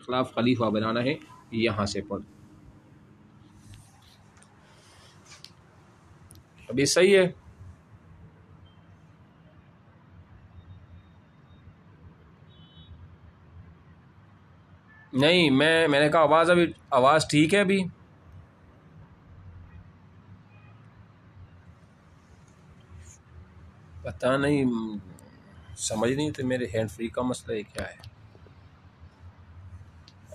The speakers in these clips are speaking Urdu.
خلاف خلیفہ بنانا ہے یہاں سے پڑھ. ابھی صحیح ہے. نہیں میں نے کہا آواز ٹھیک ہے ابھی. پتہ نہیں سمجھ نہیں تو میرے ہینڈ فری کا مسئلہ ہے کیا ہے.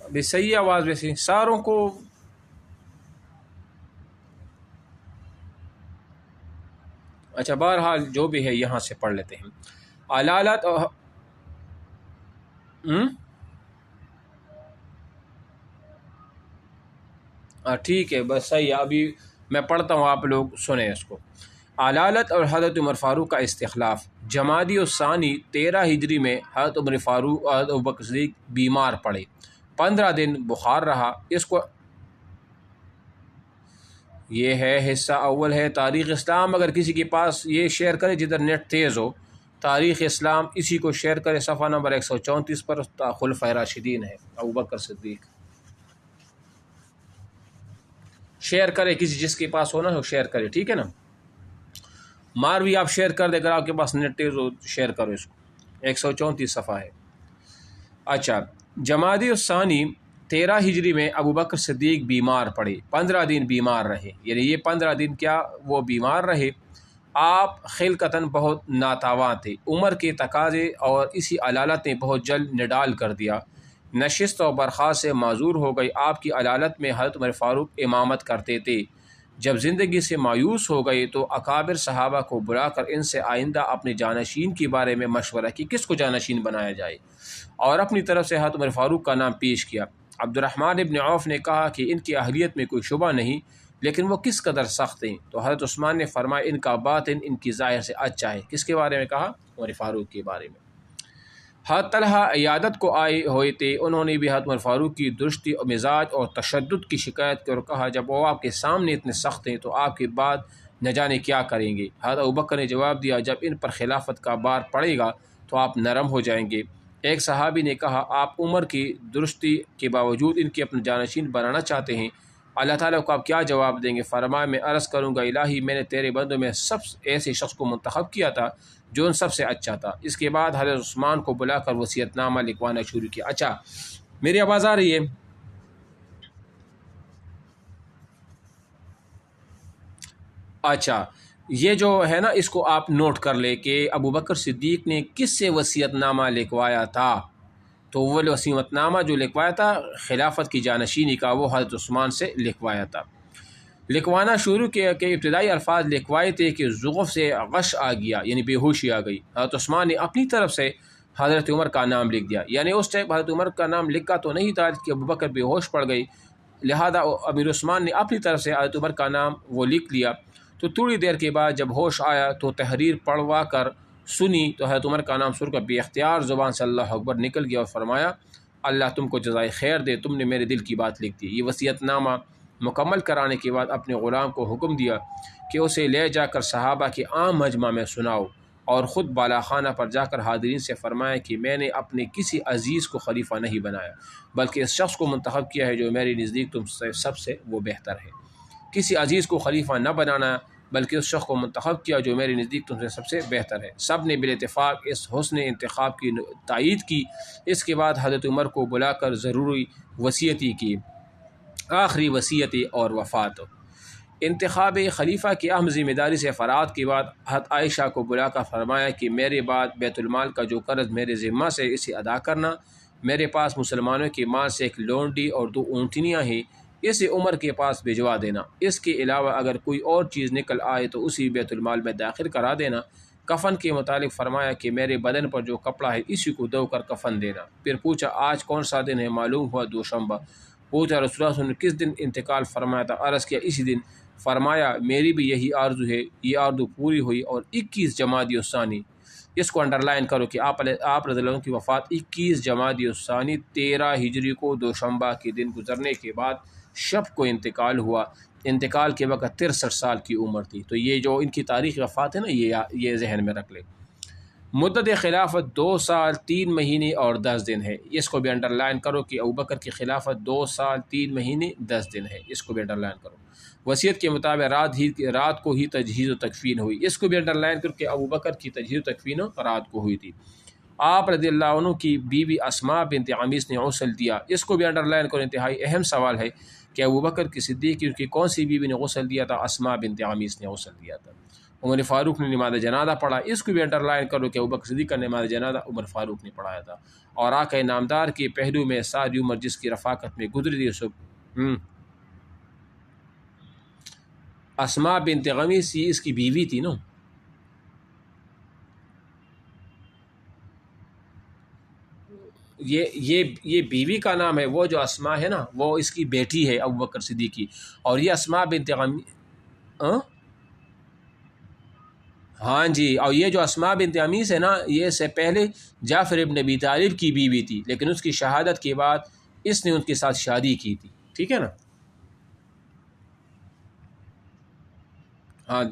ابھی صحیح ہے آواز ویسے ساروں کو. اچھا بہرحال جو بھی ہے یہاں سے پڑھ لیتے ہیں. علالت اور ٹھیک ہے بس صحیح ہے. ابھی میں پڑھتا ہوں آپ لوگ سنیں اس کو. علالت اور حضرت عمر فاروق کا استخلاف. جمادی الثانی 13 ہجری میں حضرت عمر فاروق اور حضرت ابوبکر صدیق بیمار پڑے. 15 دن بخار رہا. اس کو یہ ہے حصہ اول ہے تاریخ اسلام. اگر کسی کے پاس یہ شیئر کرے جدھر نیٹ تیز ہو تاریخ اسلام اسی کو شیئر کرے. صفحہ نمبر 134 پر خلفائے راشدین ہے ابوبکر صدیق. شیئر کرے کسی جس کے پاس ہونا ہو شیئر کرے ٹھیک ہے نا. ماروی آپ شیئر کر دے اگر آپ کے پاس نیٹ تیز ہو شیئر کرو اس کو. 134 صفحہ ہے. اچھا جمادی الثانی 13 ہجری میں ابوبکر صدیق بیمار پڑے. 15 دن بیمار رہے. یعنی یہ 15 دن کیا وہ بیمار رہے. آپ خلقتاً بہت ناتواں تھے. عمر کے تقاضے اور اسی علالت نے بہت جلد نڈال کر دیا. نشست و برخاست سے معذور ہو گئی. آپ کی علالت میں حضرت عمر فاروق امامت کرتے تھے. جب زندگی سے مایوس ہو گئے تو اکابر صحابہ کو بلا کر ان سے آئندہ اپنے جانشین کے بارے میں مشورہ کی کس کو جانشین بنایا جائے اور اپنی طرف سے حضرت عمر فاروق کا نام پیش کیا. عبد الرحمن ابن عوف نے کہا کہ ان کی اہلیت میں کوئی شبہ نہیں لیکن وہ کس قدر سخت ہیں. تو حضرت عثمان نے فرمایا ان کا باطن ان کی ظاہر سے اچھا ہے. کس کے بارے میں کہا؟ عمر فاروق کے بارے میں. حضرت طلحہ عیادت کو آئے ہوئے تھے. انہوں نے بھی حضرت عمر فاروق کی درستی اور مزاج اور تشدد کی شکایت کی اور کہا جب وہ آپ کے سامنے اتنے سخت ہیں تو آپ کے بعد نہ جانے کیا کریں گے. حضرت ابوبکر نے جواب دیا جب ان پر خلافت کا بار پڑے گا تو آپ نرم ہو جائیں گے. ایک صحابی نے کہا آپ عمر کی درستی کے باوجود ان کے اپنے جانشین بنانا چاہتے ہیں. اللہ تعالیٰ کو آپ کیا جواب دیں گے؟ فرمایا میں عرض کروں گا الہی میں نے تیرے بندوں میں سب ایسے شخص کو منتخب کیا تھا جو ان سب سے اچھا تھا. اس کے بعد حضرت عثمان کو بلا کر وصیت نامہ لکھوانا شروع کیا. اچھا میری آواز آ رہی ہے؟ اچھا یہ جو ہے نا اس کو آپ نوٹ کر لے کہ ابوبکر صدیق نے کس سے وصیت نامہ لکھوایا تھا. تو وہ وصیت نامہ جو لکھوایا تھا خلافت کی جانشینی کا وہ حضرت عثمان سے لکھوایا تھا. لکھوانا شروع کیا کہ ابتدائی الفاظ لکھوائے تھے کہ ضعف سے غش آ گیا یعنی بے ہوشی آ گئی. حضرت عثمان نے اپنی طرف سے حضرت عمر کا نام لکھ دیا. یعنی اس ٹائم حضرت عمر کا نام لکھا تو نہیں تھا کہ ابوبکر بے ہوش پڑ گئی لہذا امیر عثمان نے اپنی طرف سے حضرت عمر کا نام وہ لکھ لیا. تو تھوڑی دیر کے بعد جب ہوش آیا تو تحریر پڑھوا کر سنی تو حضرت عمر کا نام سن کر بے اختیار زبان سے اللہ اکبر نکل گیا اور فرمایا اللہ تم کو جزائے خیر دے تم نے میرے دل کی بات لکھ دی. یہ وصیت نامہ مکمل کرانے کے بعد اپنے غلام کو حکم دیا کہ اسے لے جا کر صحابہ کے عام مجمع میں سناؤ اور خود بالا خانہ پر جا کر حاضرین سے فرمایا کہ میں نے اپنے کسی عزیز کو خلیفہ نہیں بنایا بلکہ اس شخص کو منتخب کیا ہے جو میرے نزدیک تم سے سب سے وہ بہتر ہے. کسی عزیز کو خلیفہ نہ بنانا بلکہ اس شخص کو منتخب کیا جو میرے نزدیک تم سے سب سے بہتر ہے. سب نے بالاتفاق اس حسن انتخاب کی تائید کی. اس کے بعد حضرت عمر کو بلا کر ضروری وصیتی کی. آخری وصیت اور وفات. انتخاب خلیفہ کی اہم ذمہ داری سے فرات کے بعد حضرت عائشہ کو بلا کر فرمایا کہ میرے بعد بیت المال کا جو قرض میرے ذمہ سے اسے ادا کرنا. میرے پاس مسلمانوں کے مال سے ایک لونڈی اور 2 اونٹنیاں ہیں اسے عمر کے پاس بھجوا دینا. اس کے علاوہ اگر کوئی اور چیز نکل آئے تو اسی بیت المال میں داخل کرا دینا. کفن کے متعلق فرمایا کہ میرے بدن پر جو کپڑا ہے اسی کو دھو کر کفن دینا. پھر پوچھا آج کون سا دن ہے؟ معلوم ہوا دوشنبہ. پوچھا رسول اللہ صلی اللہ علیہ وسلم نے کس دن انتقال فرمایا تھا؟ عرض کیا اسی دن. فرمایا میری بھی یہی آرزو ہے. یہ آرزو پوری ہوئی اور 21 جمادی الثانی اس کو انڈر لائن کرو کہ آپ رضی اللہ عنہ کی وفات 21 جمادی الثانی 13 ہجری کو دوشنبہ کے دن گزرنے کے بعد شب کو انتقال ہوا. انتقال کے وقت 63 سال کی عمر تھی. تو یہ جو ان کی تاریخ وفات ہے نا یہ ذہن میں رکھ لے. مدت خلافت 2 سال 3 مہینے اور 10 دن ہے. اس کو بھی انڈر لائن کرو کہ ابوبکر کی خلافت 2 سال 3 مہینے 10 دن ہے. اس کو بھی انڈر لائن کرو. وصیت کے مطابق رات کو ہی تجہیز و تکفین ہوئی. اس کو بھی انڈر لائن کرو کہ ابوبکر کی تجہیز و تکفین رات کو ہوئی تھی. آپ رضی اللہ عنہ کی بیوی اسماء بنت عمیس نے غسل دیا. اس کو بھی انڈر لائن کرو. انتہائی اہم سوال ہے کہ ابوبکر کی صدیق کی کون سی بیوی نے غسل دیا تھا؟ اسماء بنت عمیس نے غسل دیا تھا. عمر فاروق نے نماز جنازہ پڑھا. اس کو بھی انڈر لائن کرو کہ ابوبکر صدیق کا نماز جنازہ عمر فاروق نے پڑھایا تھا. اور آقا نامدار کے پہلو میں ساری عمر جس کی رفاقت میں گزری تھی اسماء بنت عمیس اس کی بیوی تھی نا. یہ بیوی کا نام ہے. وہ جو اسماء ہے نا وہ اس کی بیٹی ہے ابوبکر صدیق کی. اور یہ اسماء بنت عمیس ہاں جی. اور یہ جو اسماء بنت عمیس ہے نا یہ سے پہلے جعفر ابن ابی طالب کی بیوی تھی، لیکن اس کی شہادت کے بعد اس نے ان کے ساتھ شادی کی تھی. ٹھیک ہے نا. ہاں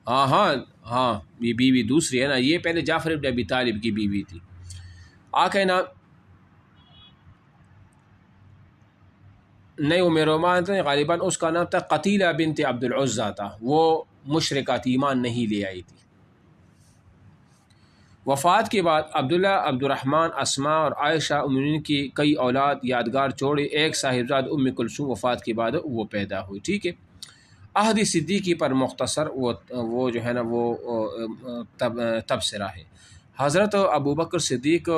ہاں ہاں ہاں یہ بیوی دوسری ہے نا. یہ پہلے جعفر ابن ابی طالب کی بیوی تھی. آقا نام نہیں وہ میرومان تھا غالباً. اس کا نام تھا قتیلہ بنت عبد العزیٰ تھا. وہ مشرکہ تھی، ایمان نہیں لے آئی تھی. وفات کے بعد عبداللہ، عبد الرحمن، اسماء اور عائشہ امین کی کئی اولاد یادگار چھوڑے. ایک صاحبزاد ام کلثوم وفات کے بعد وہ پیدا ہوئی. ٹھیک ہے. عہد صدیقی پر مختصر وہ جو ہے نا وہ تبصرہ ہے. حضرت ابوبکر صدیق